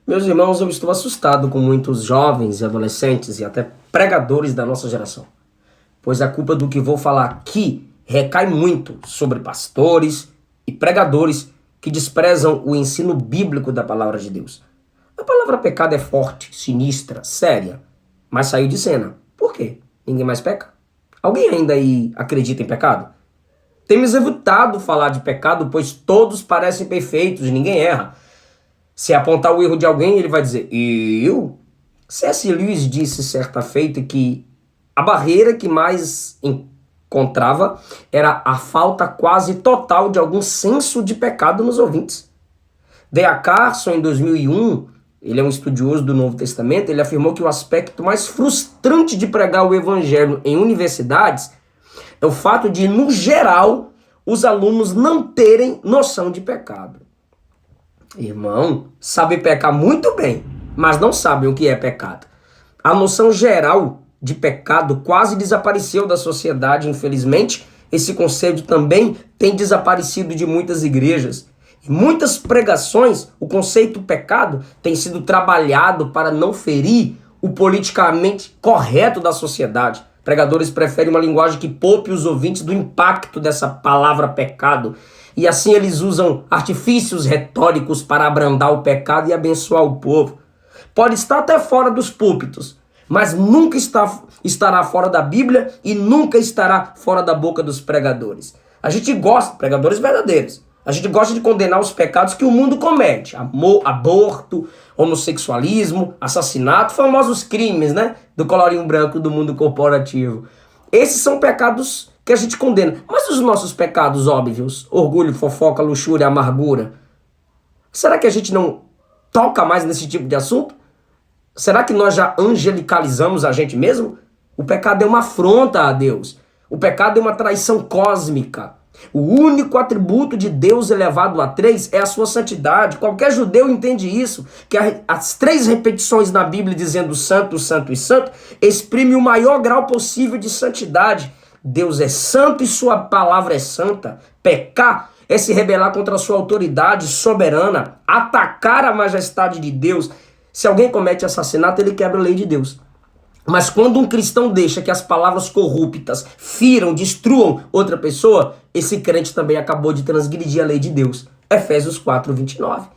Meus irmãos, eu estou assustado com muitos jovens e adolescentes e até pregadores da nossa geração, pois a culpa do que vou falar aqui recai muito sobre pastores e pregadores que desprezam o ensino bíblico da palavra de Deus. A palavra pecado é forte, sinistra, séria, mas saiu de cena. Por quê? Ninguém mais peca? Alguém ainda aí acredita em pecado? Temos evitado falar de pecado, pois todos parecem perfeitos e ninguém erra. Se apontar o erro de alguém, ele vai dizer, eu? C.S. Lewis disse certa feita que a barreira que mais encontrava era a falta quase total de algum senso de pecado nos ouvintes. D.A. Carson, em 2001, ele é um estudioso do Novo Testamento, ele afirmou que o aspecto mais frustrante de pregar o evangelho em universidades é o fato de, no geral, os alunos não terem noção de pecado. Irmão, sabem pecar muito bem, mas não sabem o que é pecado. A noção geral de pecado quase desapareceu da sociedade, infelizmente. Esse conceito também tem desaparecido de muitas igrejas. Em muitas pregações, o conceito pecado tem sido trabalhado para não ferir o politicamente correto da sociedade. Pregadores preferem uma linguagem que poupe os ouvintes do impacto dessa palavra pecado. E assim eles usam artifícios retóricos para abrandar o pecado e abençoar o povo. Pode estar até fora dos púlpitos, mas nunca estará fora da Bíblia e nunca estará fora da boca dos pregadores. A gente gosta, pregadores verdadeiros, a gente gosta de condenar os pecados que o mundo comete. Aborto, homossexualismo, assassinato, famosos crimes, né? Do colorinho branco do mundo corporativo. Esses são pecados que a gente condena. Mas os nossos pecados óbvios, orgulho, fofoca, luxúria, amargura, será que a gente não toca mais nesse tipo de assunto? Será que nós já angelicalizamos a gente mesmo? O pecado é uma afronta a Deus. O pecado é uma traição cósmica. O único atributo de Deus elevado a 3 é a sua santidade. Qualquer judeu entende isso, que as 3 repetições na Bíblia dizendo santo, santo e santo, exprime o maior grau possível de santidade. Deus é santo e sua palavra é santa. Pecar é se rebelar contra a sua autoridade soberana, atacar a majestade de Deus. Se alguém comete assassinato, ele quebra a lei de Deus. Mas quando um cristão deixa que as palavras corruptas firam, destruam outra pessoa, esse crente também acabou de transgredir a lei de Deus. Efésios 4:29.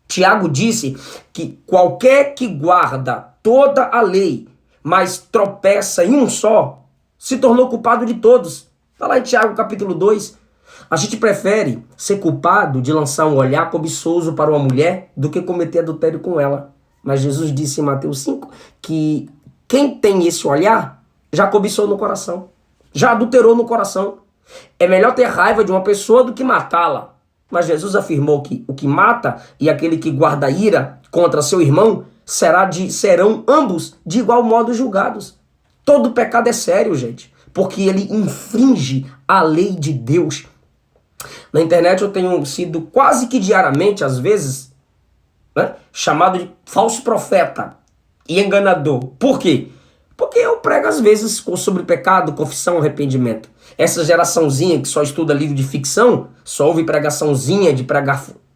Tiago disse que qualquer que guarda toda a lei, mas tropeça em um só, se tornou culpado de todos. Está lá em Tiago capítulo 2. A gente prefere ser culpado de lançar um olhar cobiçoso para uma mulher do que cometer adultério com ela. Mas Jesus disse em Mateus 5 que quem tem esse olhar já cobiçou no coração, já adulterou no coração. É melhor ter raiva de uma pessoa do que matá-la. Mas Jesus afirmou que o que mata e aquele que guarda ira contra seu irmão serão ambos de igual modo julgados. Todo pecado é sério, gente, porque ele infringe a lei de Deus. Na internet eu tenho sido quase que diariamente, às vezes, chamado de falso profeta e enganador. Por quê? Porque eu prego às vezes sobre pecado, confissão, arrependimento. Essa geraçãozinha que só estuda livro de ficção, só ouve pregaçãozinha de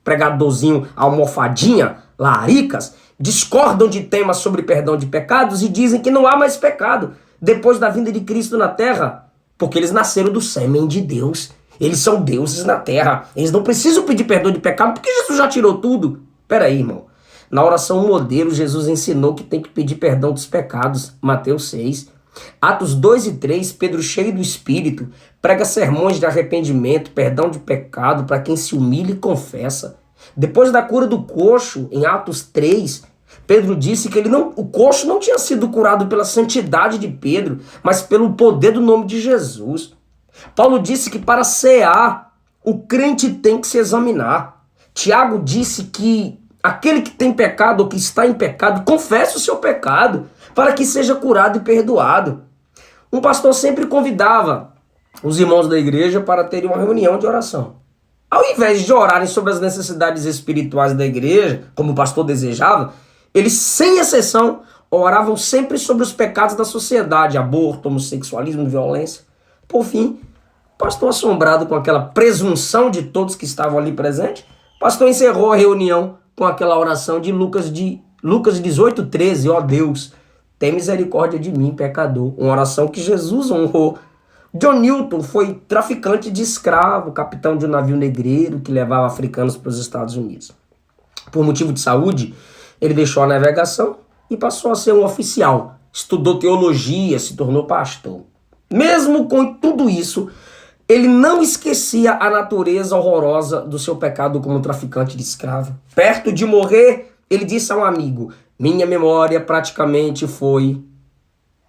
pregadorzinho almofadinha, laricas, discordam de temas sobre perdão de pecados e dizem que não há mais pecado depois da vinda de Cristo na terra, porque eles nasceram do sêmen de Deus. Eles são deuses na terra. Eles não precisam pedir perdão de pecado porque Jesus já tirou tudo. Peraí, irmão. Na oração modelo, Jesus ensinou que tem que pedir perdão dos pecados. Mateus 6. Atos 2 e 3, Pedro, cheio do Espírito, prega sermões de arrependimento, perdão de pecado para quem se humilha e confessa. Depois da cura do coxo, em Atos 3, Pedro disse que o coxo não tinha sido curado pela santidade de Pedro, mas pelo poder do nome de Jesus. Paulo disse que para cear, o crente tem que se examinar. Tiago disse que aquele que tem pecado ou que está em pecado, confesse o seu pecado para que seja curado e perdoado. Um pastor sempre convidava os irmãos da igreja para terem uma reunião de oração. Ao invés de orarem sobre as necessidades espirituais da igreja, como o pastor desejava, eles, sem exceção, oravam sempre sobre os pecados da sociedade, aborto, homossexualismo, violência. Por fim, o pastor, assombrado com aquela presunção de todos que estavam ali presentes, o pastor encerrou a reunião com aquela oração de Lucas 18:13, ó Deus, tem misericórdia de mim, pecador. Uma oração que Jesus honrou. John Newton foi traficante de escravo, capitão de um navio negreiro que levava africanos para os Estados Unidos. Por motivo de saúde, ele deixou a navegação e passou a ser um oficial. Estudou teologia, se tornou pastor. Mesmo com tudo isso, ele não esquecia a natureza horrorosa do seu pecado como traficante de escravo. Perto de morrer, ele disse a um amigo: minha memória praticamente foi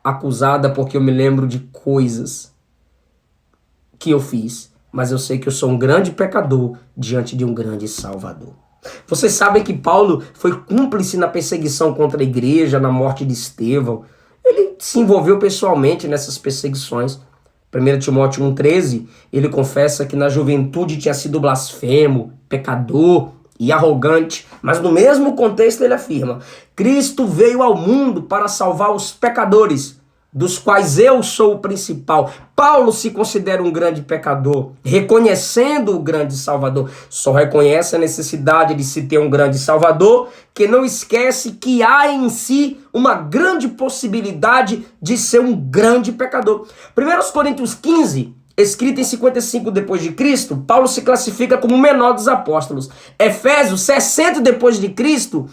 acusada porque eu me lembro de coisas que eu fiz, mas eu sei que eu sou um grande pecador diante de um grande Salvador. Vocês sabem que Paulo foi cúmplice na perseguição contra a igreja, na morte de Estevão. Ele se envolveu pessoalmente nessas perseguições. 1 Timóteo 1,13, ele confessa que na juventude tinha sido blasfemo, pecador e arrogante. Mas no mesmo contexto ele afirma: Cristo veio ao mundo para salvar os pecadores, dos quais eu sou o principal. Paulo se considera um grande pecador, reconhecendo o grande Salvador. Só reconhece a necessidade de se ter um grande Salvador, que não esquece que há em si uma grande possibilidade de ser um grande pecador. 1 Coríntios 15, escrito em 55 depois de Cristo, Paulo se classifica como o menor dos apóstolos. Efésios 60 depois de Cristo,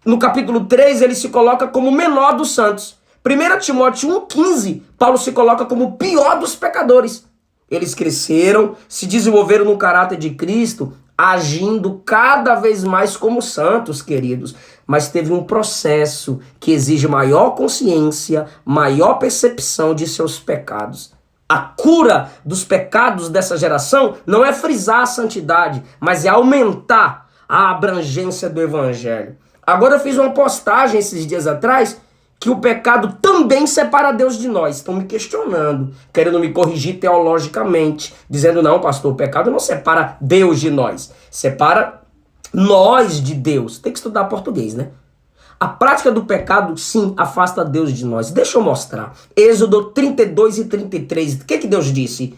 no capítulo 3, ele se coloca como o menor dos santos. 1 Timóteo 1,15, Paulo se coloca como o pior dos pecadores. Eles cresceram, se desenvolveram no caráter de Cristo, agindo cada vez mais como santos, queridos. Mas teve um processo que exige maior consciência, maior percepção de seus pecados. A cura dos pecados dessa geração não é frisar a santidade, mas é aumentar a abrangência do evangelho. Agora eu fiz uma postagem esses dias atrás que o pecado também separa Deus de nós. Estão me questionando, querendo me corrigir teologicamente, dizendo: não, pastor, o pecado não separa Deus de nós, separa nós de Deus. Tem que estudar português, né? A prática do pecado, sim, afasta Deus de nós. Deixa eu mostrar. Êxodo 32:33. O que Deus disse?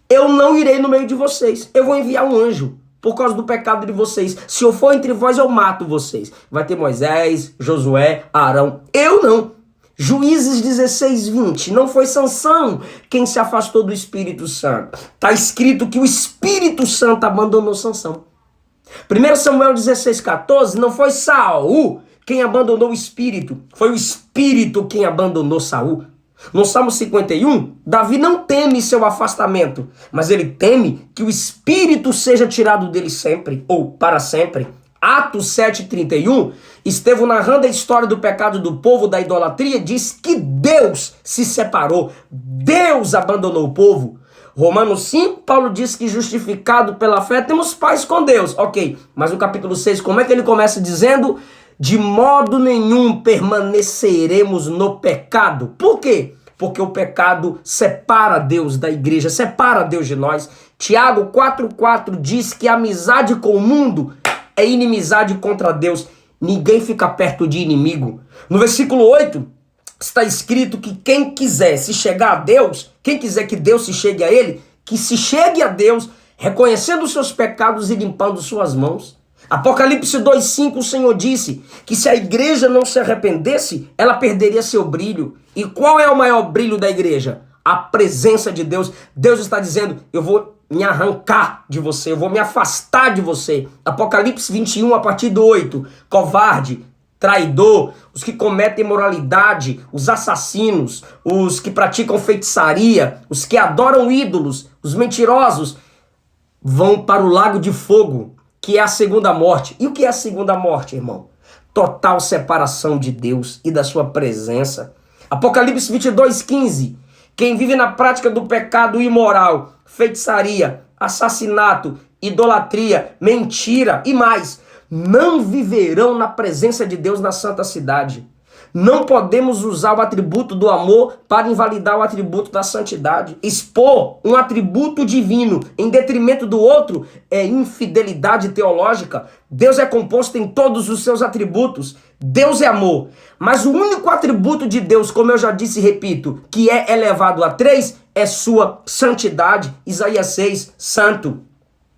Eu não irei no meio de vocês, eu vou enviar um anjo. Por causa do pecado de vocês. Se eu for entre vós, eu mato vocês. Vai ter Moisés, Josué, Arão. Eu não. Juízes 16:20. Não foi Sansão quem se afastou do Espírito Santo. Está escrito que o Espírito Santo abandonou Sansão. 1 Samuel 16:14. Não foi Saul quem abandonou o Espírito. Foi o Espírito quem abandonou Saul. No Salmo 51, Davi não teme seu afastamento, mas ele teme que o Espírito seja tirado dele sempre, ou para sempre. Atos 7:31, Estevão, narrando a história do pecado do povo da idolatria, diz que Deus se separou, Deus abandonou o povo. Romanos 5, Paulo diz que justificado pela fé temos paz com Deus. Ok, mas no capítulo 6, como é que ele começa dizendo? De modo nenhum permaneceremos no pecado. Por quê? Porque o pecado separa Deus da igreja, separa Deus de nós. Tiago 4:4 diz que a amizade com o mundo é inimizade contra Deus. Ninguém fica perto de inimigo. No versículo 8 está escrito que quem quiser se chegar a Deus, quem quiser que Deus se chegue a ele, que se chegue a Deus reconhecendo os seus pecados e limpando suas mãos. Apocalipse 2:5, o Senhor disse que se a igreja não se arrependesse, ela perderia seu brilho. E qual é o maior brilho da igreja? A presença de Deus. Deus está dizendo: eu vou me arrancar de você, eu vou me afastar de você. Apocalipse 21, a partir do 8. Covarde, traidor, os que cometem imoralidade, os assassinos, os que praticam feitiçaria, os que adoram ídolos, os mentirosos, vão para o lago de fogo, que é a segunda morte. E o que é a segunda morte, irmão? Total separação de Deus e da sua presença. Apocalipse 22:15. Quem vive na prática do pecado imoral, feitiçaria, assassinato, idolatria, mentira e mais, não viverão na presença de Deus na santa cidade. Não podemos usar o atributo do amor para invalidar o atributo da santidade. Expor um atributo divino em detrimento do outro é infidelidade teológica. Deus é composto em todos os seus atributos. Deus é amor. Mas o único atributo de Deus, como eu já disse e repito, que é elevado a 3, é sua santidade. Isaías 6, santo,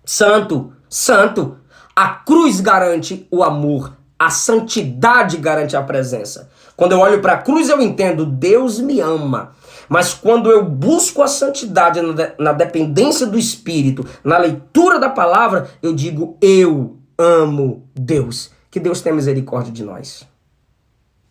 santo, santo. A cruz garante o amor, a santidade garante a presença. Quando eu olho para a cruz, eu entendo, Deus me ama. Mas quando eu busco a santidade na dependência do Espírito, na leitura da palavra, eu digo, eu amo Deus. Que Deus tenha misericórdia de nós.